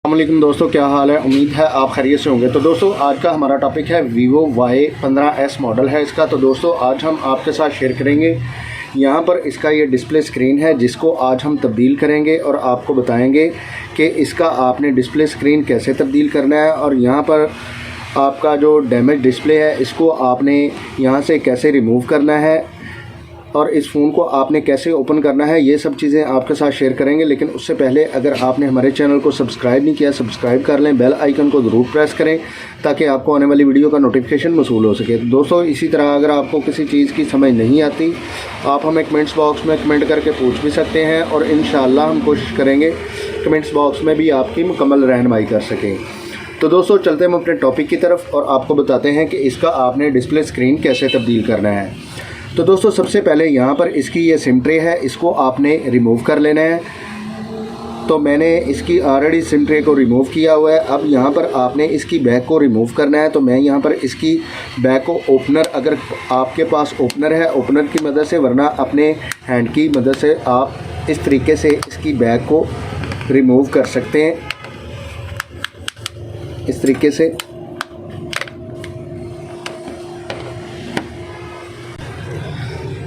अस्सलामुअलैकुम दोस्तों, क्या हाल है। उम्मीद है आप खैरियत से होंगे। तो दोस्तों आज का हमारा टॉपिक है वीवो Y15s मॉडल है इसका। तो दोस्तों आज हम आपके साथ शेयर करेंगे यहाँ पर इसका ये डिस्प्ले स्क्रीन है जिसको आज हम तब्दील करेंगे और आपको बताएंगे कि इसका आपने डिस्प्ले स्क्रीन कैसे तब्दील करना है और यहाँ पर आपका जो डैमेज डिस्प्ले है इसको आपने यहाँ से कैसे रिमूव करना है और इस फ़ोन को आपने कैसे ओपन करना है, ये सब चीज़ें आपके साथ शेयर करेंगे। लेकिन उससे पहले अगर आपने हमारे चैनल को सब्सक्राइब नहीं किया, सब्सक्राइब कर लें, बेल आइकन को ज़रूर प्रेस करें ताकि आपको आने वाली वीडियो का नोटिफिकेशन मौसूल हो सके। दोस्तों इसी तरह अगर आपको किसी चीज़ की समझ नहीं आती आप हमें कमेंट्स बॉक्स में कमेंट करके पूछ भी सकते हैं और इंशाअल्लाह हम कोशिश करेंगे कमेंट्स बॉक्स में भी आपकी मुकम्मल रहनुमाई कर सकें। तो दोस्तों चलते हैं हम अपने टॉपिक की तरफ और आपको बताते हैं कि इसका आपने डिस्प्ले स्क्रीन कैसे तब्दील करना है। तो दोस्तों सबसे पहले यहाँ पर इसकी ये सिम ट्रे है, इसको आपने रिमूव कर लेना है। तो मैंने इसकी ऑलरेडी सिम ट्रे को रिमूव किया हुआ है। अब यहाँ पर आपने इसकी बैक को रिमूव करना है। तो मैं यहाँ पर इसकी बैक को ओपनर, अगर आपके पास ओपनर है ओपनर की मदद से, वरना अपने हैंड की मदद से आप इस तरीके से इसकी बैक को रिमूव कर सकते हैं, इस तरीके से।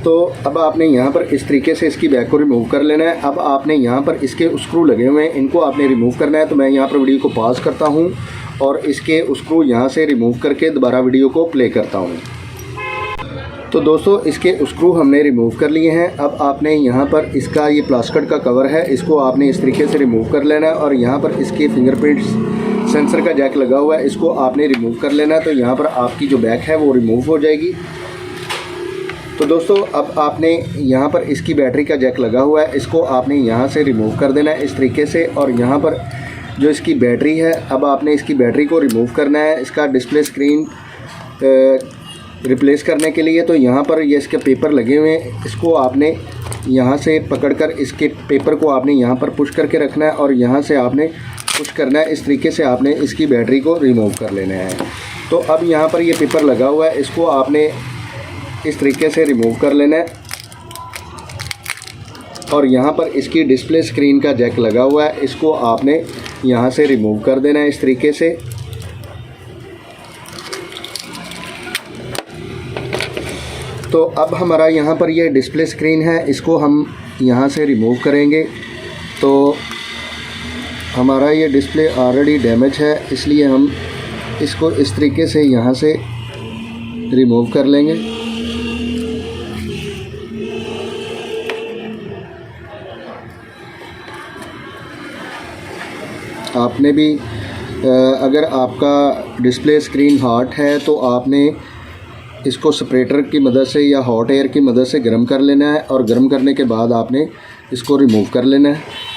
तो अब आपने यहाँ पर इस तरीके से इसकी बैक को रिमूव कर लेना है। अब आपने यहाँ पर इसके स्क्रू लगे हुए हैं, इनको आपने रिमूव करना है। तो मैं यहाँ पर वीडियो को पॉज करता हूँ और इसके स्क्रू यहाँ से रिमूव करके दोबारा वीडियो को प्ले करता हूँ। तो दोस्तों इसके स्क्रू हमने रिमूव कर लिए हैं। अब आपने यहाँ पर इसका ये प्लास्टिक का कवर है, इसको आपने इस तरीके से रिमूव कर लेना है और यहाँ पर इसके फिंगरप्रिंट्स सेंसर का जैक लगा हुआ है, इसको आपने रिमूव कर लेना है। तो यहाँ पर आपकी जो बैक है वो रिमूव हो जाएगी। तो दोस्तों अब आपने यहाँ पर इसकी बैटरी का जैक लगा हुआ है, इसको आपने यहाँ से रिमूव कर देना है इस तरीके से। और यहाँ पर जो इसकी बैटरी है, अब आपने इसकी बैटरी को रिमूव करना है इसका डिस्प्ले स्क्रीन रिप्लेस करने के लिए। तो यहाँ पर ये इसके पेपर लगे हुए हैं, इसको आपने यहाँ से पकड़कर इसके पेपर को आपने यहाँ पर पुश करके रखना है और यहाँ से आपने पुश करना है। इस तरीके से आपने इसकी बैटरी को रिमूव कर लेना है। तो अब यहाँ पर ये पेपर लगा हुआ है, इसको आपने इस तरीके से रिमूव कर लेना है और यहाँ पर इसकी डिस्प्ले स्क्रीन का जैक लगा हुआ है, इसको आपने यहाँ से रिमूव कर देना है इस तरीके से। तो अब हमारा यहाँ पर ये डिस्प्ले स्क्रीन है, इसको हम यहाँ से रिमूव करेंगे। तो हमारा ये डिस्प्ले ऑलरेडी डैमेज है, इसलिए हम इसको इस तरीके से यहाँ से रिमूव कर लेंगे। आपने भी अगर आपका डिस्प्ले स्क्रीन हॉट है तो आपने इसको सेपरेटर की मदद से या हॉट एयर की मदद से गर्म कर लेना है और गर्म करने के बाद आपने इसको रिमूव कर लेना है।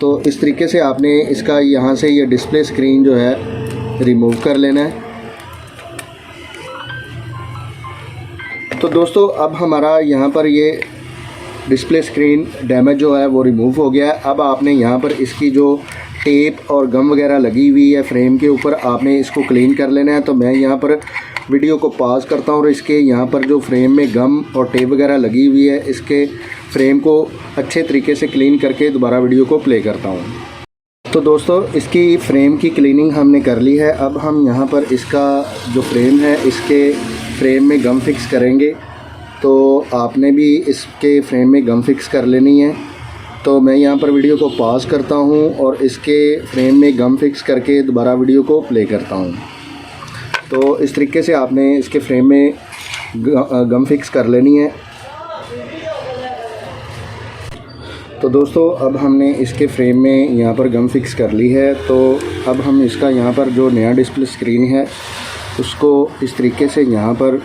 तो इस तरीके से आपने इसका यहाँ से ये डिस्प्ले स्क्रीन जो है रिमूव कर लेना है। तो दोस्तों अब हमारा यहाँ पर ये डिस्प्ले स्क्रीन डैमेज जो है वो रिमूव हो गया है। अब आपने यहाँ पर इसकी जो टेप और गम वगैरह लगी हुई है फ्रेम के ऊपर, आपने इसको क्लीन कर लेना है। तो मैं यहाँ पर वीडियो को पॉज करता हूँ और इसके यहाँ पर जो फ्रेम में गम और टेप वगैरह लगी हुई है, इसके फ्रेम को अच्छे तरीके से क्लीन करके दोबारा वीडियो को प्ले करता हूँ। तो दोस्तों इसकी फ्रेम की क्लीनिंग हमने कर ली है। अब हम यहाँ पर इसका जो फ्रेम है इसके फ्रेम में गम फिक्स करेंगे। तो आपने भी इसके फ्रेम में गम फिक्स कर लेनी है। तो मैं यहाँ पर वीडियो को पॉज करता हूँ और इसके फ्रेम में गम फिक्स करके दोबारा वीडियो को प्ले करता हूँ। तो इस तरीके से आपने इसके फ्रेम में गम फिक्स कर लेनी है। तो दोस्तों अब हमने इसके फ्रेम में यहाँ पर गम फिक्स कर ली है। तो अब हम इसका यहाँ पर जो नया डिस्प्ले स्क्रीन है उसको इस तरीके से यहाँ पर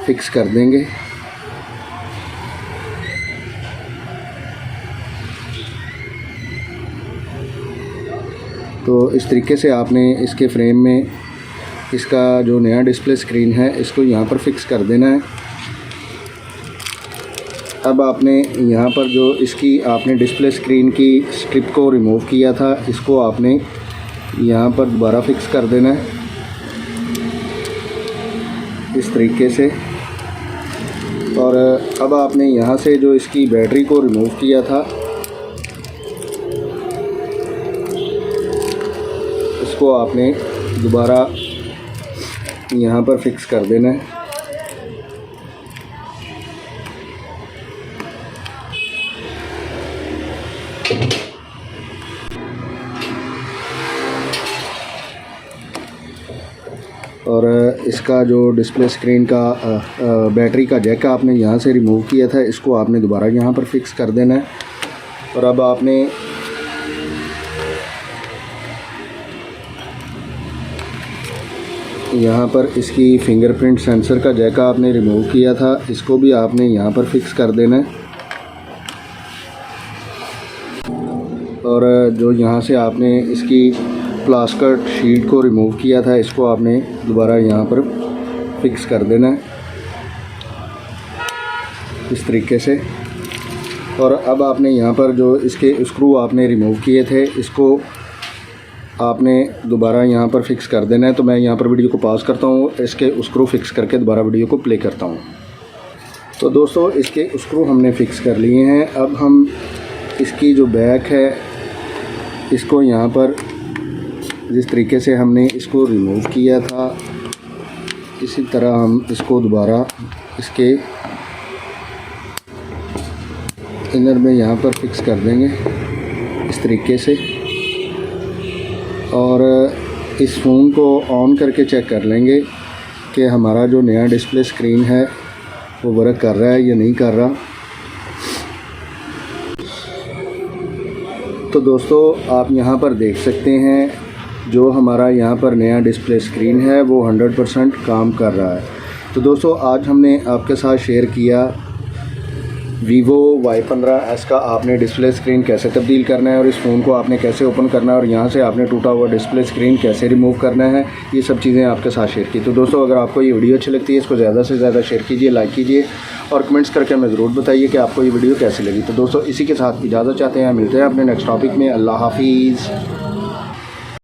फिक्स कर देंगे। तो इस तरीके से आपने इसके फ्रेम में इसका जो नया डिस्प्ले स्क्रीन है इसको यहाँ पर फिक्स कर देना है। अब आपने यहाँ पर जो इसकी आपने डिस्प्ले स्क्रीन की स्ट्रिप को रिमूव किया था, इसको आपने यहाँ पर दोबारा फिक्स कर देना है इस तरीके से। और अब आपने यहाँ से जो इसकी बैटरी को रिमूव किया था इसको आपने दोबारा यहाँ पर फिक्स कर देना है। और इसका जो डिस्प्ले स्क्रीन का बैटरी का जैक आपने यहाँ से रिमूव किया था इसको आपने दोबारा यहाँ पर फिक्स कर देना है। और अब आपने यहाँ पर इसकी फिंगरप्रिंट सेंसर का जैक आपने रिमूव किया था इसको भी आपने यहाँ पर फिक्स कर देना है। और जो यहाँ से आपने इसकी प्लास्टिक शीट को रिमूव किया था इसको आपने दोबारा यहाँ पर फिक्स कर देना है इस तरीके से। और अब आपने यहाँ पर जो इसके स्क्रू आपने रिमूव किए थे इसको आपने दोबारा यहाँ पर फिक्स कर देना है। तो मैं यहाँ पर वीडियो को पॉज करता हूँ, इसके स्क्रू फिक्स करके दोबारा वीडियो को प्ले करता हूँ। तो दोस्तों इसके स्क्रू हमने फिक्स कर लिए हैं। अब हम इसकी जो बैक है इसको यहाँ पर जिस तरीके से हमने इसको रिमूव किया था इसी तरह हम इसको दोबारा इसके इनर में यहाँ पर फिक्स कर देंगे इस तरीके से। और इस फ़ोन को ऑन करके चेक कर लेंगे कि हमारा जो नया डिस्प्ले स्क्रीन है वो वर्क कर रहा है या नहीं कर रहा। तो दोस्तों आप यहाँ पर देख सकते हैं जो हमारा यहाँ पर नया डिस्प्ले स्क्रीन है वो 100% काम कर रहा है। तो दोस्तों आज हमने आपके साथ शेयर किया Vivo Y15s का आपने डिस्प्ले स्क्रीन कैसे तब्दील करना है और इस फ़ोन को आपने कैसे ओपन करना है और यहाँ से आपने टूटा हुआ डिस्प्ले स्क्रीन कैसे रिमूव करना है, ये सब चीज़ें आपके साथ शेयर की। तो दोस्तों अगर आपको ये वीडियो अच्छी लगती है इसको ज़्यादा से ज़्यादा शेयर कीजिए, लाइक कीजिए और कमेंट्स करके हमें ज़रूर बताइए कि आपको ये वीडियो कैसी लगी। तो दोस्तों इसी के साथ इजाज़त चाहते हैं, मिलते हैं अपने नेक्स्ट टॉपिक में। अल्लाह हाफिज़।